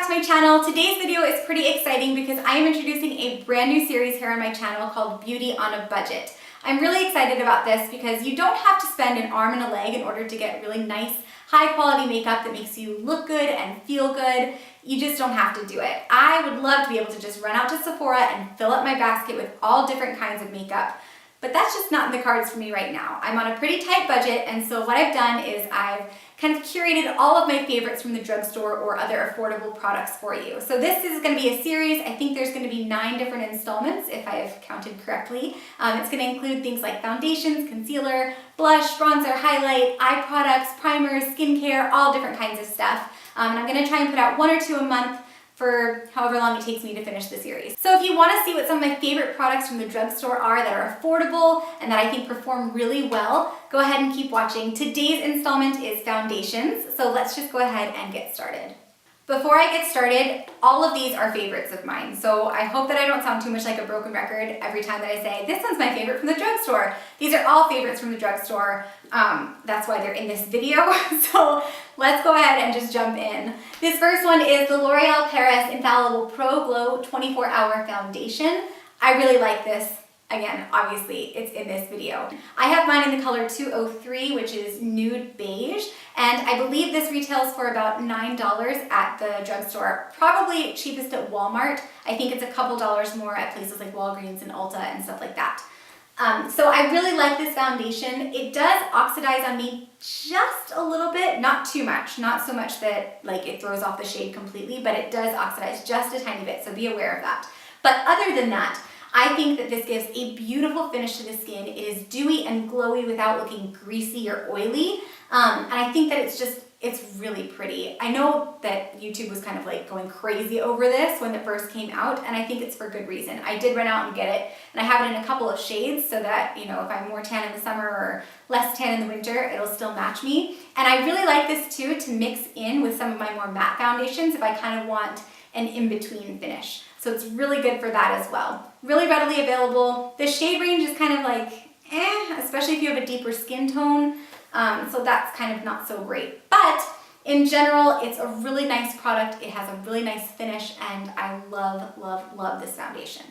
back to my channel. Today's video is pretty exciting because I am introducing a brand new series here on my channel called Beauty on a Budget. I'm really excited about this because you don't have to spend an arm and a leg in order to get really nice, high quality makeup that makes you look good and feel good. You just don't have to do it. I would love to be able to just run out to Sephora and fill up my basket with all different kinds of makeup, but that's just not in the cards for me right now. I'm on a pretty tight budget, and so what I've done is I've kind of curated all of my favorites from the drugstore or other affordable products for you. So this is going to be a series. I think there's going to be 9 different installments if I have counted correctly. It's going to include things like foundations, concealer, blush, bronzer, highlight, eye products, primers, skincare, all different kinds of stuff. And I'm going to try and put out 1 or 2 a month for however long it takes me to finish the series. So if you want to see what some of my favorite products from the drugstore are that are affordable and that I think perform really well, go ahead and keep watching. Today's installment is foundations, so let's just go ahead and get started. Before I get started, all of these are favorites of mine, so I hope that I don't sound too much like a broken record every time that I say, this one's my favorite from the drugstore. These are all favorites from the drugstore. That's why they're in this video. So let's go ahead and just jump in. This first one is the L'Oreal Paris Infallible Pro Glow 24-Hour Foundation. I really like this. Again, obviously, it's in this video. I have mine in the color 203, which is nude beige, and I believe this retails for about $9 at the drugstore. Probably cheapest at Walmart. I think it's a couple dollars more at places like Walgreens and Ulta and stuff like that. So I really like this foundation. It does oxidize on me just a little bit, not too much, not so much that like it throws off the shade completely, but it does oxidize just a tiny bit, so be aware of that. But other than that, I think that this gives a beautiful finish to the skin. It is dewy and glowy without looking greasy or oily. And I think that it's really pretty. I know that YouTube was kind of like going crazy over this when it first came out, and I think it's for good reason. I did run out and get it, and I have it in a couple of shades so that, you know, if I'm more tan in the summer or less tan in the winter, it'll still match me. And I really like this too to mix in with some of my more matte foundations if I kind of want an in-between finish. So it's really good for that as well. Really readily available. The shade range is kind of like, especially if you have a deeper skin tone. So that's kind of not so great. But in general, it's a really nice product. It has a really nice finish, and I love, love, love this foundation.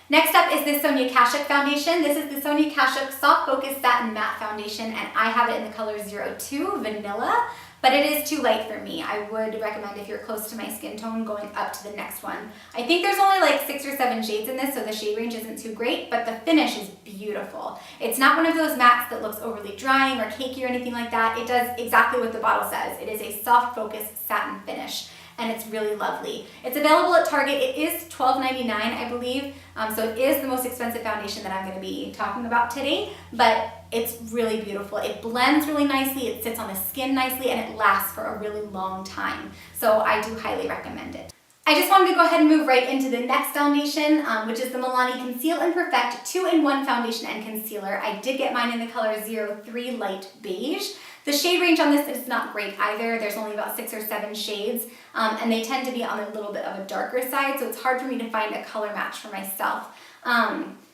Next up is this Sonia Kashuk foundation. This is the Sonia Kashuk Soft Focus Satin Matte Foundation, and I have it in the color 02 Vanilla. But it is too light for me. I would recommend, if you're close to my skin tone, going up to the next one. I think there's only like 6 or 7 shades in this, so the shade range isn't too great, but the finish is beautiful. It's not one of those mattes that looks overly drying or cakey or anything like that. It does exactly what the bottle says. It is a soft focus satin finish, and it's really lovely. It's available at Target. It is $12.99, I believe, so it is the most expensive foundation that I'm going to be talking about today, but it's really beautiful. It blends really nicely, it sits on the skin nicely, and it lasts for a really long time. So I do highly recommend it. I just wanted to go ahead and move right into the next foundation, which is the Milani Conceal and Perfect 2-in-1 Foundation and Concealer. I did get mine in the color 03 Light Beige. The shade range on this is not great either. There's only about 6 or 7 shades, and they tend to be on a little bit of a darker side, so it's hard for me to find a color match for myself.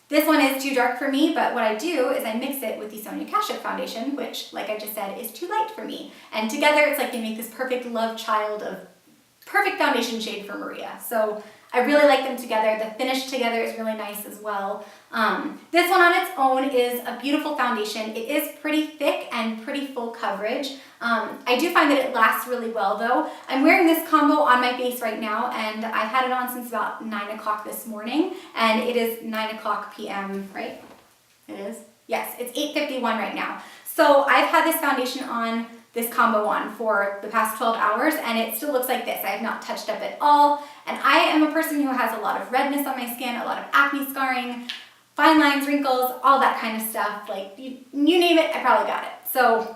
This one is too dark for me, but what I do is I mix it with the Sonia Kashuk foundation, which, like I just said, is too light for me. And together, it's like they make this perfect love child of perfect foundation shade for Maria. So I really like them together. The finish together is really nice as well. This one on its own is a beautiful foundation. It is pretty thick and pretty full coverage. I do find that it lasts really well though. I'm wearing this combo on my face right now, and I've had it on since about 9 o'clock this morning, and it is 9 o'clock p.m., right? It is? Yes, it's 8:51 right now. So I've had this foundation on, this combo on, for the past 12 hours, and it still looks like this. I have not touched up at all, and I am a person who has a lot of redness on my skin, a lot of acne scarring, fine lines, wrinkles, all that kind of stuff. Like, you name it, I probably got it. So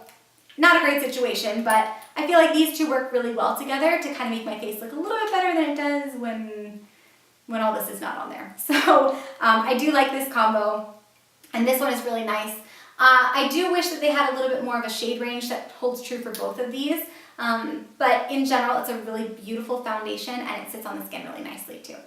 not a great situation, but I feel like these two work really well together to kind of make my face look a little bit better than it does when all this is not on there. So I do like this combo, and this one is really nice. I do wish that they had a little bit more of a shade range that holds true for both of these, but in general, it's a really beautiful foundation, and it sits on the skin really nicely too.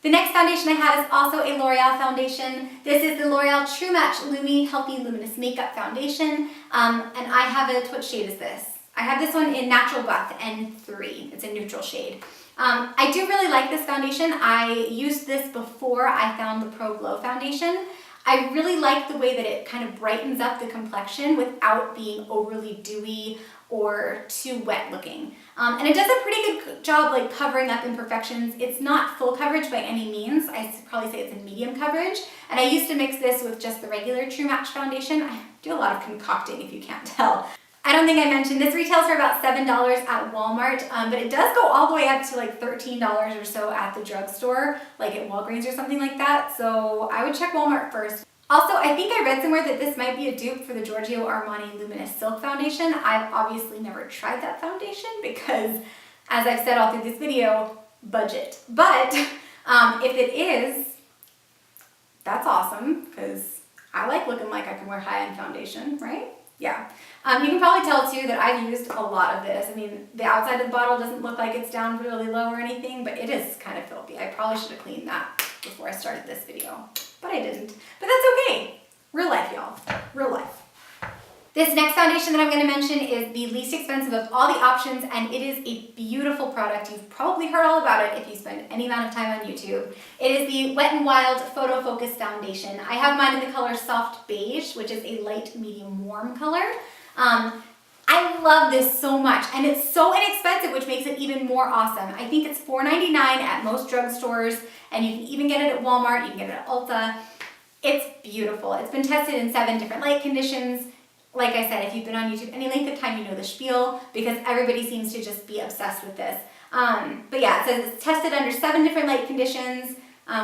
The next foundation I have is also a L'Oreal foundation. This is the L'Oreal True Match Lumi Healthy Luminous Makeup Foundation, and I have it, what shade is this? I have this one in Natural Buff N3. It's a neutral shade. I do really like this foundation. I used this before I found the Pro Glow foundation. I really like the way that it kind of brightens up the complexion without being overly dewy or too wet looking. And it does a pretty good job like covering up imperfections. It's not full coverage by any means. I'd probably say it's a medium coverage. And I used to mix this with just the regular True Match foundation. I do a lot of concocting if you can't tell. I don't think I mentioned this retails for about $7 at Walmart, but it does go all the way up to like $13 or so at the drugstore, like at Walgreens or something like that. So I would check Walmart first. Also, I think I read somewhere that this might be a dupe for the Giorgio Armani Luminous Silk Foundation. I've obviously never tried that foundation because, as I've said all through this video, budget. But if it is, that's awesome because I like looking like I can wear high-end foundation, right? Yeah. You can probably tell too that I've used a lot of this. I mean, the outside of the bottle doesn't look like it's down really low or anything, but it is kind of filthy. I probably should have cleaned that before I started this video, but I didn't. But that's okay. Real life, y'all. Real life. This next foundation that I'm going to mention is the least expensive of all the options, and it is a beautiful product. You've probably heard all about it if you spend any amount of time on YouTube. It is the Wet n Wild Photo Focus Foundation. I have mine in the color Soft Beige, which is a light medium warm color. I love this so much, and it's so inexpensive, which makes it even more awesome. I think it's $4.99 at most drugstores, and you can even get it at Walmart, you can get it at Ulta. It's beautiful. It's been tested in 7 different light conditions. Like I said, if you've been on YouTube any length of time, you know the spiel, because everybody seems to just be obsessed with this. But yeah, it says it's tested under 7 different light conditions,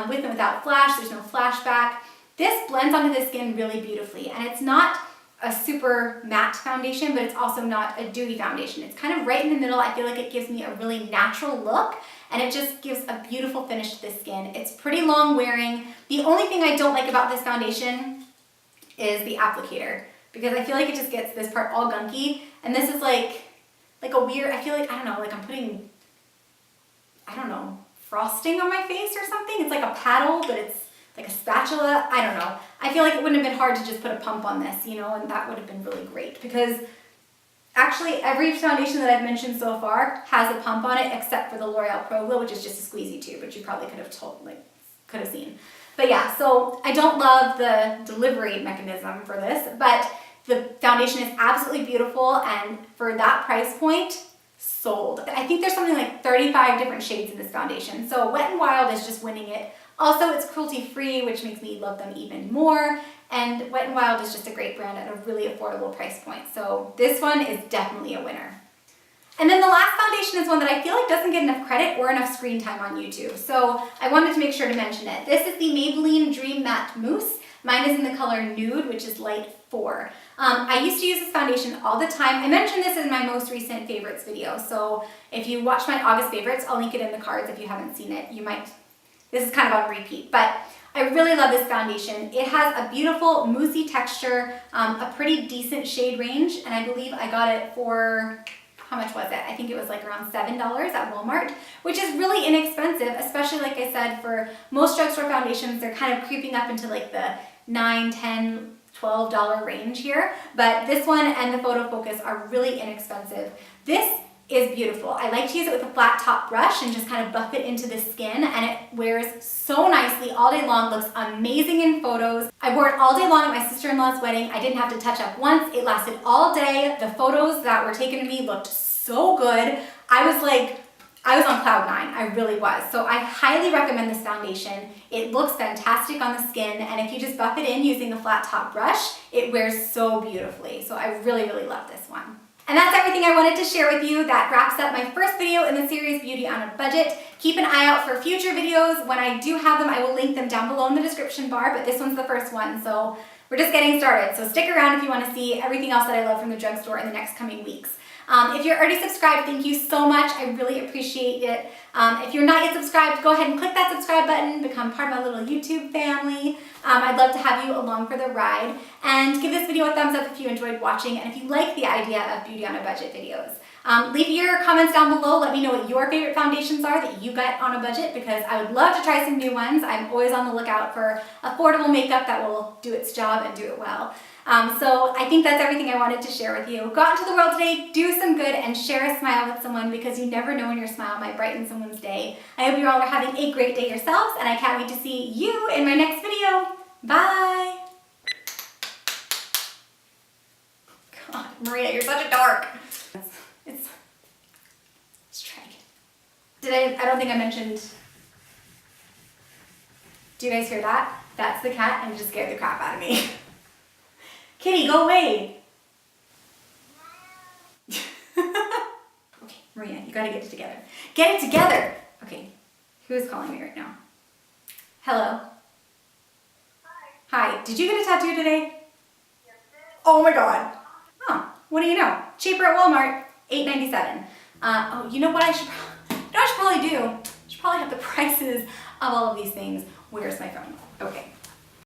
with and without flash. There's no flashback. This blends onto the skin really beautifully, and it's not a super matte foundation, but it's also not a dewy foundation. It's kind of right in the middle. I feel like it gives me a really natural look, and it just gives a beautiful finish to the skin. It's pretty long wearing. The only thing I don't like about this foundation is the applicator, because I feel like it just gets this part all gunky, and this is like a weird, I feel like, I don't know, like I'm putting, I don't know, frosting on my face or something. It's like a paddle, but it's like a spatula. I don't know. I feel like it wouldn't have been hard to just put a pump on this, you know, and that would have been really great, because actually every foundation that I've mentioned so far has a pump on it except for the L'Oreal Pro Glow, which is just a squeezy tube, which you probably could have seen. But yeah, so I don't love the delivery mechanism for this, but the foundation is absolutely beautiful, and for that price point, sold. I think there's something like 35 different shades in this foundation, so Wet n Wild is just winning it. Also, it's cruelty-free, which makes me love them even more, and Wet n Wild is just a great brand at a really affordable price point, so this one is definitely a winner. And then the last foundation is one that I feel like doesn't get enough credit or enough screen time on YouTube, so I wanted to make sure to mention it. This is the Maybelline Dream Matte Mousse. Mine is in the color Nude, which is light 4. I used to use this foundation all the time. I mentioned this in my most recent favorites video, so if you watch my August favorites, I'll link it in the cards if you haven't seen it. You might, this is kind of on repeat, but I really love this foundation. It has a beautiful moussey texture, a pretty decent shade range, and I believe I got it for, how much was it? I think it was like around $7 at Walmart, which is really inexpensive, especially like I said, for most drugstore foundations, they're kind of creeping up into like the $9, $10, $12 range here, but this one and the Photo Focus are really inexpensive. This is beautiful. I like to use it with a flat top brush and just kind of buff it into the skin, and it wears so nicely all day long, looks amazing in photos. I wore it all day long at my sister-in-law's wedding. I didn't have to touch up once. It lasted all day. The photos that were taken of me looked so good. I was on cloud 9, I really was. So I highly recommend this foundation. It looks fantastic on the skin, and if you just buff it in using a flat top brush, it wears so beautifully. So I really, really love this one. And that's everything I wanted to share with you. That wraps up my first video in the series Beauty on a Budget. Keep an eye out for future videos. When I do have them, I will link them down below in the description bar, but this one's the first one, so we're just getting started. So stick around if you want to see everything else that I love from the drugstore in the next coming weeks. If you're already subscribed, thank you so much. I really appreciate it. If you're not yet subscribed, go ahead and click that subscribe button, become part of my little YouTube family. I'd love to have you along for the ride. And give this video a thumbs up if you enjoyed watching and if you like the idea of Beauty on a Budget videos. Leave your comments down below. Let me know what your favorite foundations are that you got on a budget, because I would love to try some new ones. I'm always on the lookout for affordable makeup that will do its job and do it well. So I think that's everything I wanted to share with you. Go out into the world today, do some good, and share a smile with someone because you never know when your smile might brighten someone's day. I hope you all are having a great day yourselves, and I can't wait to see you in my next video. Bye! God, Maria, you're such a dork. Let's try again. I don't think I mentioned, do you guys hear that? That's the cat and it just scared the crap out of me. Kitty, go away. Okay, Maria, you gotta get it together. Get it together! Okay, who is calling me right now? Hello? Hi, did you get a tattoo today? Yes, Oh my god. Oh, what do you know? Cheaper at Walmart, $8.97. Oh, you know what I should probably do? I should probably have the prices of all of these things. Where's my phone? Okay.